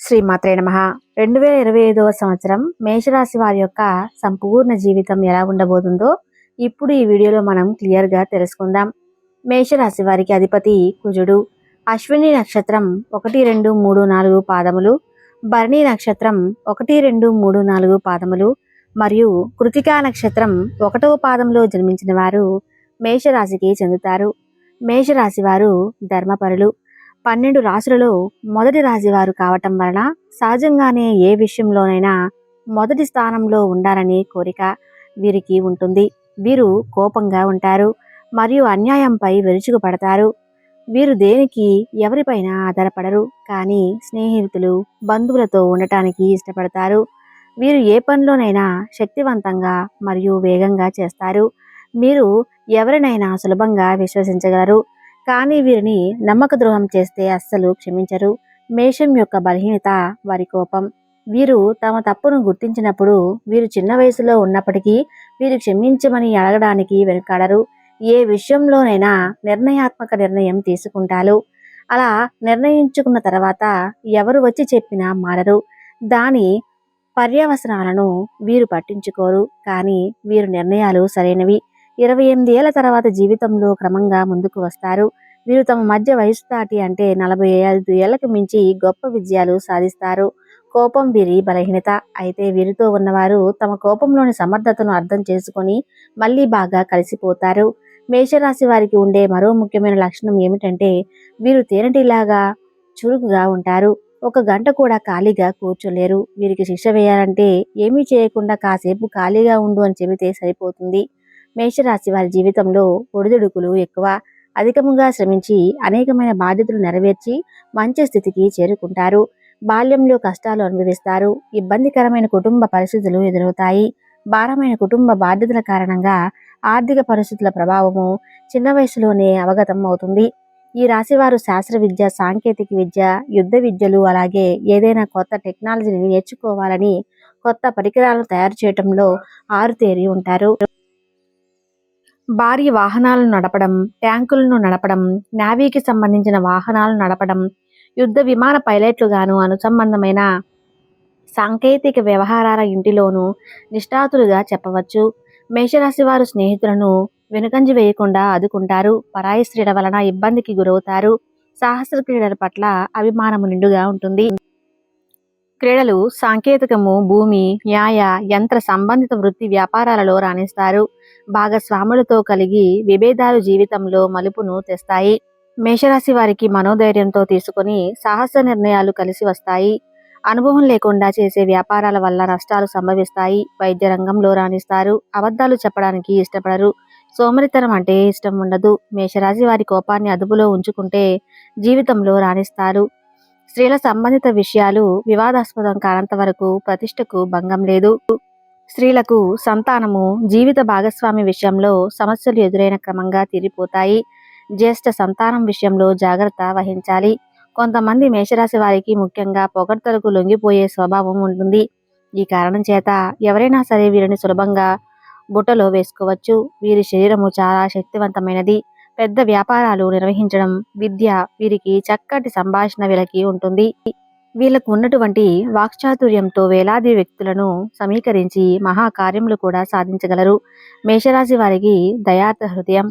శ్రీమాత్రే నమః. 2025వ సంవత్సరం మేషరాశి వారి యొక్క సంపూర్ణ జీవితం ఎలా ఉండబోతుందో ఇప్పుడు ఈ వీడియోలో మనం క్లియర్గా తెలుసుకుందాం. మేషరాశి వారికి అధిపతి కుజుడు. అశ్విని నక్షత్రం 1, 2, 3, 4 పాదములు, భరణి నక్షత్రం 1, 2, 3, 4 పాదములు మరియు కృతికా నక్షత్రం 1వ పాదంలో జన్మించిన వారు మేషరాశికి చెందుతారు. మేషరాశి వారు ధర్మపరులు. 12 రాశులలో మొదటి రాశి వారు కావటం వలన సహజంగానే ఏ విషయంలోనైనా మొదటి స్థానంలో ఉండాలని కోరిక వీరికి ఉంటుంది. వీరు కోపంగా ఉంటారు మరియు అన్యాయంపై విరుచుకుపడతారు. వీరు దేనికి ఎవరిపైన ఆధారపడరు, కానీ స్నేహితులు బంధువులతో ఉండటానికి ఇష్టపడతారు. వీరు ఏ పనిలోనైనా శక్తివంతంగా మరియు వేగంగా చేస్తారు. మీరు ఎవరినైనా సులభంగా విశ్వసించగలరు, కానీ వీరిని నమ్మక ద్రోహం చేస్తే అస్సలు క్షమించరు. మేషం యొక్క బలహీనత వారి కోపం. వీరు తమ తప్పును గుర్తించినప్పుడు వీరు చిన్న వయసులో ఉన్నప్పటికీ వీరు క్షమించమని అడగడానికి వెనుకాడరు. ఏ విషయంలోనైనా నిర్ణయాత్మక నిర్ణయం తీసుకుంటారు. అలా నిర్ణయించుకున్న తర్వాత ఎవరు వచ్చి చెప్పినా మారరు. దాని పర్యవసనాలను వీరు పట్టించుకోరు, కానీ వీరు నిర్ణయాలు సరైనవి. 28 ఏళ్ల తర్వాత జీవితంలో క్రమంగా ముందుకు వస్తారు. వీరు తమ మధ్య వయసు దాటి అంటే 45 ఏళ్లకు మించి గొప్ప విజయాలు సాధిస్తారు. కోపం వీరి బలహీనత. అయితే వీరితో ఉన్నవారు తమ కోపంలోని సమర్థతను అర్థం చేసుకొని మళ్ళీ బాగా కలిసిపోతారు. మేషరాశి వారికి ఉండే మరో ముఖ్యమైన లక్షణం ఏమిటంటే వీరు తేనెటీలాగా చురుకుగా ఉంటారు. 1 గంట కూడా ఖాళీగా కూర్చోలేరు. వీరికి శిక్ష వేయాలంటే ఏమీ చేయకుండా కాసేపు ఖాళీగా ఉండు అని చెబితే సరిపోతుంది. మేషరాశి వారి జీవితంలో ఒడిదుడుకులు ఎక్కువ. అధికముగా శ్రమించి అనేకమైన బాధ్యతలు నెరవేర్చి మంచి స్థితికి చేరుకుంటారు. బాల్యంలో కష్టాలు అనుభవిస్తారు. ఇబ్బందికరమైన కుటుంబ పరిస్థితులు ఎదురవుతాయి. భారమైన కుటుంబ బాధ్యతల కారణంగా ఆర్థిక పరిస్థితుల ప్రభావము చిన్న వయసులోనే అవగతం అవుతుంది. ఈ రాశివారు శాస్త్ర విద్య, సాంకేతిక విద్య, యుద్ధ విద్యలు, అలాగే ఏదైనా కొత్త టెక్నాలజీని నేర్చుకోవాలని కొత్త పరికరాలను తయారు చేయటంలో ఆరుతేరి ఉంటారు. భారీ వాహనాలను నడపడం, ట్యాంకులను నడపడం, నేవీకి సంబంధించిన వాహనాలను నడపడం, యుద్ధ విమాన పైలట్లుగాను అనుసంబంధమైన సాంకేతిక వ్యవహారాల ఇంటిలోనూ నిష్ణాతులుగా చెప్పవచ్చు. మేషరాశి వారు స్నేహితులను వెనుకంజ వేయకుండా ఆదుకుంటారు. పరాయి స్త్రీల వలన ఇబ్బందికి గురవుతారు. సాహస క్రీడల పట్ల అభిమానము నిండుగా ఉంటుంది. క్రీడలు, సాంకేతికము, భూమి, న్యాయ, యంత్ర సంబంధిత వృత్తి వ్యాపారాలలో రాణిస్తారు. భాగస్వాములతో కలిగి విభేదాలు జీవితంలో మలుపును తెస్తాయి. మేషరాశి వారికి మనోధైర్యంతో తీసుకొని సాహస నిర్ణయాలు కలిసి వస్తాయి. అనుభవం లేకుండా చేసే వ్యాపారాల వల్ల నష్టాలు సంభవిస్తాయి. వైద్య రంగంలో రాణిస్తారు. అబద్ధాలు చెప్పడానికి ఇష్టపడరు. సోమరితనం అంటే ఇష్టం ఉండదు. మేషరాశి వారి కోపాన్ని అదుపులో ఉంచుకుంటే జీవితంలో రాణిస్తారు. స్త్రీల సంబంధిత విషయాలు వివాదాస్పదం కానంత వరకు ప్రతిష్టకు భంగం లేదు. స్త్రీలకు సంతానము, జీవిత భాగస్వామి విషయంలో సమస్యలు ఎదురైన క్రమంగా తీరిపోతాయి. జ్యేష్ఠ సంతానం విషయంలో జాగ్రత్త వహించాలి. కొంతమంది మేషరాశి వారికి ముఖ్యంగా పొగడ్తలకు లొంగిపోయే స్వభావం ఉంటుంది. ఈ కారణం చేత ఎవరైనా సరే వీరిని సులభంగా బుట్టలో వేసుకోవచ్చు. వీరి శరీరము చాలా శక్తివంతమైనది. పెద్ద వ్యాపారాలు నిర్వహించడం, విద్య వీరికి చక్కటి సంభాషణ వీళ్ళకి ఉంటుంది. వీళ్ళకు ఉన్నటువంటి వాక్చాతుర్యంతో వేలాది వ్యక్తులను సమీకరించి మహాకార్యములు కూడా సాధించగలరు. మేషరాశి వారికి దయార్థ హృదయం.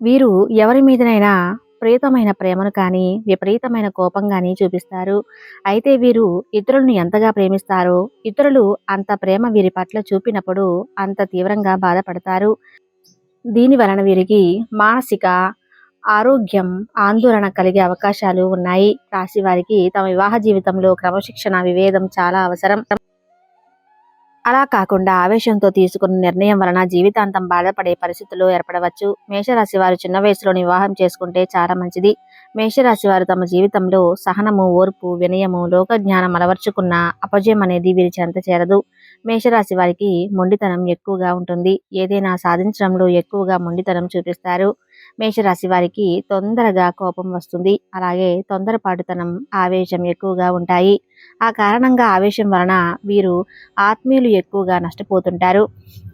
వీరు ఎవరి మీదనైనా ప్రియతమైన ప్రేమను కానీ విపరీతమైన కోపం కానీ చూపిస్తారు. అయితే వీరు ఇతరులను ఎంతగా ప్రేమిస్తారో ఇతరులు అంత ప్రేమ వీరి పట్ల చూపినప్పుడు అంత తీవ్రంగా బాధపడతారు. దీని వలన వీరికి మానసిక ఆరోగ్యం, ఆందోళన కలిగే అవకాశాలు ఉన్నాయి. రాశి వారికి తమ వివాహ జీవితంలో క్రమశిక్షణ, వివేదం చాలా అవసరం. అలా కాకుండా ఆవేశంతో తీసుకున్న నిర్ణయం వలన జీవితాంతం బాధపడే పరిస్థితులు ఏర్పడవచ్చు. మేషరాశి వారు చిన్న వయసులో వివాహం చేసుకుంటే చాలా మంచిది. మేషరాశి వారు తమ జీవితంలో సహనము, ఓర్పు, వినయము, లోకజ్ఞానం అలవర్చుకున్న అపజయం అనేది వీరి చెంత చేరదు. మేషరాశి వారికి మొండితనం ఎక్కువగా ఉంటుంది. ఏదైనా సాధించడంలో ఎక్కువగా మొండితనం చూపిస్తారు. మేషరాశి వారికి తొందరగా కోపం వస్తుంది. అలాగే తొందరపాటుతనం, ఆవేశం ఎక్కువగా ఉంటాయి. ఆ కారణంగా ఆవేశం వలన వీరు ఆత్మీయులు ఎక్కువగా నష్టపోతుంటారు.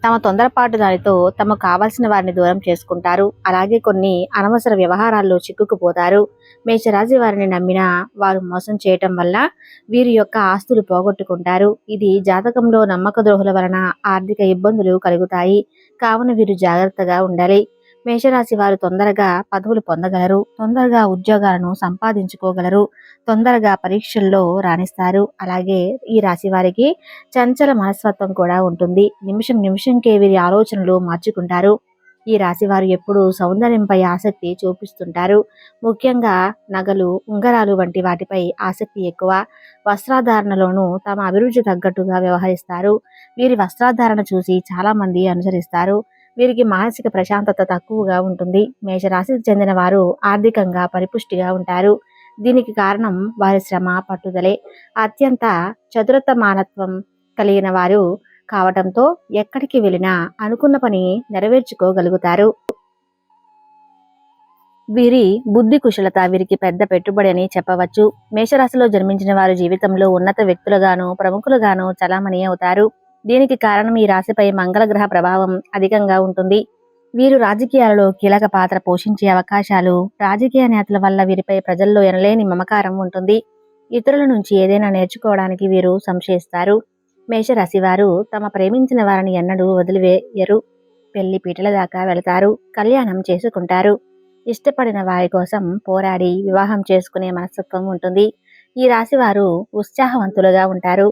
తమ తొందరపాటు దానితో తమకు కావాల్సిన వారిని దూరం చేసుకుంటారు. అలాగే కొన్ని అనవసర వ్యవహారాల్లో చిక్కుకుపోతారు. మేషరాశి వారిని నమ్మిన వారు మోసం చేయటం వల్ల వీరి యొక్క ఆస్తులు పోగొట్టుకుంటారు. ఇది జాతకంలో నమ్మక ద్రోహుల వలన ఆర్థిక ఇబ్బందులు కలుగుతాయి. కావున వీరు జాగ్రత్తగా ఉండాలి. మేషరాశి వారు తొందరగా పదవులు పొందగలరు. తొందరగా ఉద్యోగాలను సంపాదించుకోగలరు. తొందరగా పరీక్షల్లో రాణిస్తారు. అలాగే ఈ రాశి వారికి చంచల మనస్తత్వం కూడా ఉంటుంది. నిమిషం నిమిషంకే వీరి ఆలోచనలు మార్చుకుంటారు. ఈ రాశివారు ఎప్పుడూ సౌందర్యంపై ఆసక్తి చూపిస్తుంటారు. ముఖ్యంగా నగలు, ఉంగరాలు వంటి వాటిపై ఆసక్తి ఎక్కువ. వస్త్రాధారణలోనూ తమ అభిరుచి తగ్గట్టుగా వ్యవహరిస్తారు. వీరి వస్త్రాధారణ చూసి చాలామంది అనుసరిస్తారు. వీరికి మానసిక ప్రశాంతత తక్కువగా ఉంటుంది. మేషరాశికి చెందిన వారు ఆర్థికంగా పరిపుష్టిగా ఉంటారు. దీనికి కారణం వారి శ్రమ, పట్టుదలే. అత్యంత చతురత మానత్వం కలిగిన వారు కావటంతో ఎక్కడికి వెళ్ళినా అనుకున్న పని నెరవేర్చుకోగలుగుతారు. వీరి బుద్ధి కుశలత వీరికి పెద్ద పెట్టుబడి అని చెప్పవచ్చు. మేషరాశిలో జన్మించిన వారు జీవితంలో ఉన్నత వ్యక్తులుగాను, ప్రముఖులుగాను చలామణి అవుతారు. దీనికి కారణం ఈ రాశిపై మంగళగ్రహ ప్రభావం అధికంగా ఉంటుంది. వీరు రాజకీయాలలో కీలక పాత్ర పోషించే అవకాశాలు, రాజకీయ నేతల వల్ల వీరిపై ప్రజల్లో ఎనలేని మమకారం ఉంటుంది. ఇతరుల నుంచి ఏదైనా నేర్చుకోవడానికి వీరు సంశయిస్తారు. మేషరాశి వారు తమ ప్రేమించిన వారిని ఎన్నడూ వదిలివేయరు. పెళ్లి పీటల దాకా వెళతారు. కళ్యాణం చేసుకుంటారు. ఇష్టపడిన వారి కోసం పోరాడి వివాహం చేసుకునే మనస్తత్వం ఉంటుంది. ఈ రాశి వారు ఉత్సాహవంతులుగా ఉంటారు.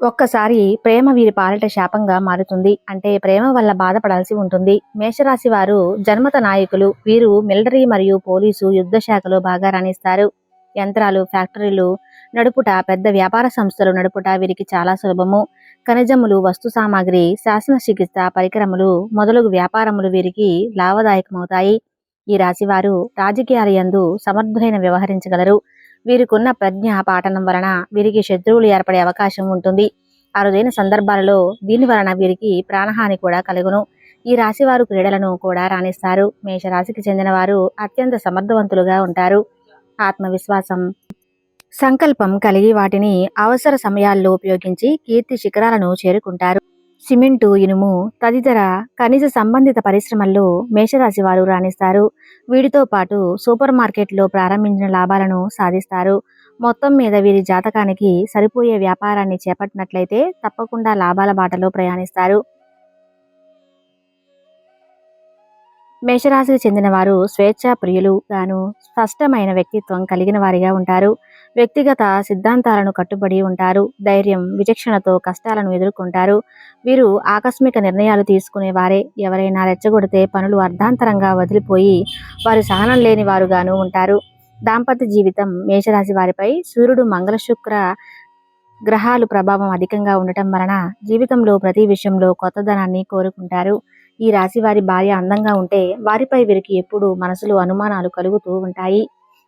ఒక్కసారి ప్రేమ వీరి పాలిట శాపంగా మారుతుంది. అంటే ప్రేమ వల్ల బాధపడాల్సి ఉంటుంది. మేషరాశి వారు జన్మత నాయకులు. వీరు మిలిటరీ మరియు పోలీసు యుద్ధ శాఖలో బాగా రాణిస్తారు. యంత్రాలు, ఫ్యాక్టరీలు నడుపుట, పెద్ద వ్యాపార సంస్థలు నడుపుట వీరికి చాలా సులభము. ఖనిజములు, వస్తు సామాగ్రి, శాసన చికిత్స పరికరములు మొదలగు వ్యాపారములు వీరికి లాభదాయకమవుతాయి. ఈ రాశివారు రాజకీయాల యందు సమర్థులైన వ్యవహరించగలరు. వీరికున్న ప్రజ్ఞ పాఠనం వలన వీరికి శత్రువులు ఏర్పడే అవకాశం ఉంటుంది. అరుదైన సందర్భాలలో దీని వలన వీరికి ప్రాణహాని కూడా కలుగును. ఈ రాశివారు క్రీడలను కూడా రాణిస్తారు. మేషరాశికి చెందిన వారు అత్యంత సమర్థవంతులుగా ఉంటారు. ఆత్మవిశ్వాసం, సంకల్పం కలిగి వాటిని అవసర సమయాల్లో ఉపయోగించి కీర్తి శిఖరాలను చేరుకుంటారు. సిమెంటు, ఇనుము తదితర ఖనిజ సంబంధిత పరిశ్రమల్లో మేషరాశి వారు రాణిస్తారు. వీటితో పాటు సూపర్ మార్కెట్లో ప్రారంభించిన లాభాలను సాధిస్తారు. మొత్తం మీద వీరి జాతకానికి సరిపోయే వ్యాపారాన్ని చేపట్టినట్లయితే తప్పకుండా లాభాల బాటలో ప్రయాణిస్తారు. మేషరాశికి చెందిన వారు స్వేచ్ఛా ప్రియులు గాను, స్పష్టమైన వ్యక్తిత్వం కలిగిన వారిగా ఉంటారు. వ్యక్తిగత సిద్ధాంతాలను కట్టుబడి ఉంటారు. ధైర్యం, విచక్షణతో కష్టాలను ఎదుర్కొంటారు. వీరు ఆకస్మిక నిర్ణయాలు తీసుకునే వారే. ఎవరైనా రెచ్చగొడితే పనులు అర్ధాంతరంగా వదిలిపోయి వారు సహనం లేని వారుగాను ఉంటారు. దాంపత్య జీవితం మేషరాశి వారిపై సూర్యుడు, మంగళ, శుక్ర గ్రహాలు ప్రభావం అధికంగా ఉండటం వలన జీవితంలో ప్రతి విషయంలో కొత్తదనాన్ని కోరుకుంటారు. ఈ రాశి వారి భార్య అందంగా ఉంటే వారిపై వీరికి ఎప్పుడూ మనసులో అనుమానాలు కలుగుతూ ఉంటాయి.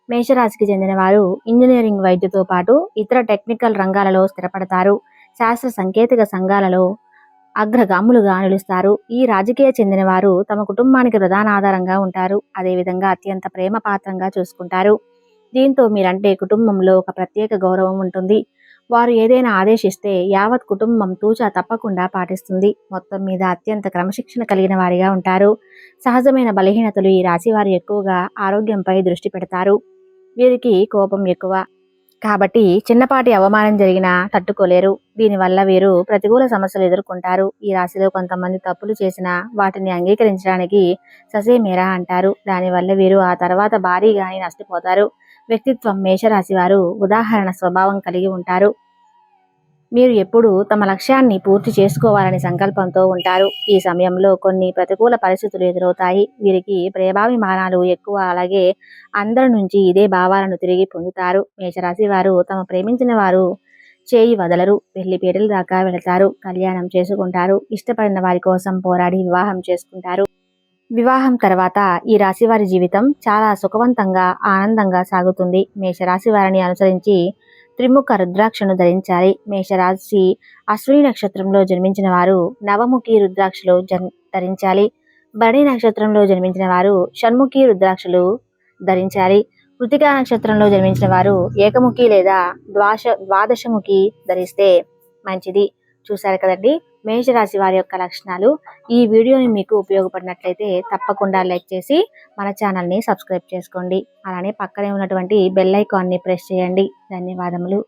మేషరాశికి చెందిన వారు ఇంజనీరింగ్, వైద్యతో పాటు ఇతర టెక్నికల్ రంగాలలో స్థిరపడతారు. శాస్త్ర సాంకేతిక సంఘాలలో అగ్రగాములుగా నిలుస్తారు. ఈ రాజకీయ చెందిన వారు తమ కుటుంబానికి ప్రధాన ఆధారంగా ఉంటారు. అదేవిధంగా అత్యంత ప్రేమ పాత్రంగా చూసుకుంటారు. దీంతో మీరంటే కుటుంబంలో ఒక ప్రత్యేక గౌరవం ఉంటుంది. వారు ఏదైనా ఆదేశిస్తే యావత్ కుటుంబం తూచా తప్పకుండా పాటిస్తుంది. మొత్తం మీద అత్యంత క్రమశిక్షణ కలిగిన వారిగా ఉంటారు. సహజమైన బలహీనతలు ఈ రాశి వారు ఎక్కువగా ఆరోగ్యంపై దృష్టి పెడతారు. వీరికి కోపం ఎక్కువ కాబట్టి చిన్నపాటి అవమానం జరిగినా తట్టుకోలేరు. దీనివల్ల వీరు ప్రతికూల సమస్యలు ఎదుర్కొంటారు. ఈ రాశిలో కొంతమంది తప్పులు చేసినా వాటిని అంగీకరించడానికి ససేమేరా అంటారు. దానివల్ల వీరు ఆ తర్వాత భారీగానే నష్టపోతారు. వ్యక్తిత్వం మేషరాశి వారు ఉదాహరణ స్వభావం కలిగి ఉంటారు. మీరు ఎప్పుడూ తమ లక్ష్యాన్ని పూర్తి చేసుకోవాలని సంకల్పంతో ఉంటారు. ఈ సమయంలో కొన్ని ప్రతికూల పరిస్థితులు ఎదురవుతాయి. వీరికి ప్రేమాభిమానాలు ఎక్కువ. అలాగే అందరి నుంచి ఇదే భావాలను తిరిగి పొందుతారు. మేషరాశి వారు తమ ప్రేమించిన వారు చేయి వదలరు. పెళ్లి పీటల దాకా వెళతారు. కళ్యాణం చేసుకుంటారు. ఇష్టపడిన వారి కోసం పోరాడి వివాహం చేసుకుంటారు. వివాహం తర్వాత ఈ రాశి వారి జీవితం చాలా సుఖవంతంగా, ఆనందంగా సాగుతుంది. మేషరాశి వారిని అనుసరించి త్రిముఖ రుద్రాక్షను ధరించాలి. మేషరాశి అశ్విని నక్షత్రంలో జన్మించిన వారు నవముఖి రుద్రాక్షలు ధరించాలి. భరణి నక్షత్రంలో జన్మించిన వారు షణ్ముఖి రుద్రాక్షలు ధరించాలి. కృతికా నక్షత్రంలో జన్మించిన వారు ఏకముఖి లేదా ద్వాదశముఖి ధరిస్తే మంచిది. చూశారు కదండి మేషరాశి వారి యొక్క లక్షణాలు. ఈ వీడియోని మీకు ఉపయోగపడినట్లయితే తప్పకుండా లైక్ చేసి మన ఛానల్ని సబ్స్క్రైబ్ చేసుకోండి. అలానే పక్కనే ఉన్నటువంటి బెల్ ఐకాన్ని ప్రెస్ చేయండి. ధన్యవాదములు.